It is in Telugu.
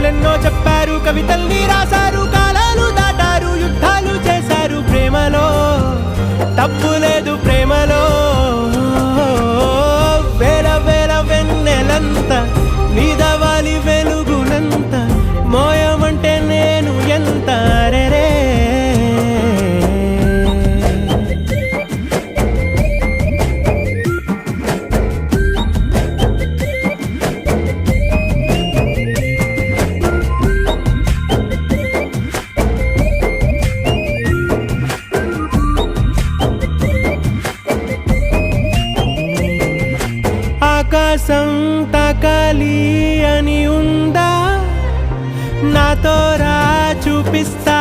కథలెన్నో చెప్పారు, కవితల్ని రాశారు, కాలాలు దాటారు, యుద్ధాలు చేశారు. ప్రేమలో తప్పు లేదు, ప్రేమలో వేల వేల వెన్నెలంత నీదవాలి వెలుగునంత మోయమంటే నేను ఎంత రే. ఆకాశం తాకాలి అని ఉందా, నాతో రా చూపిస్తా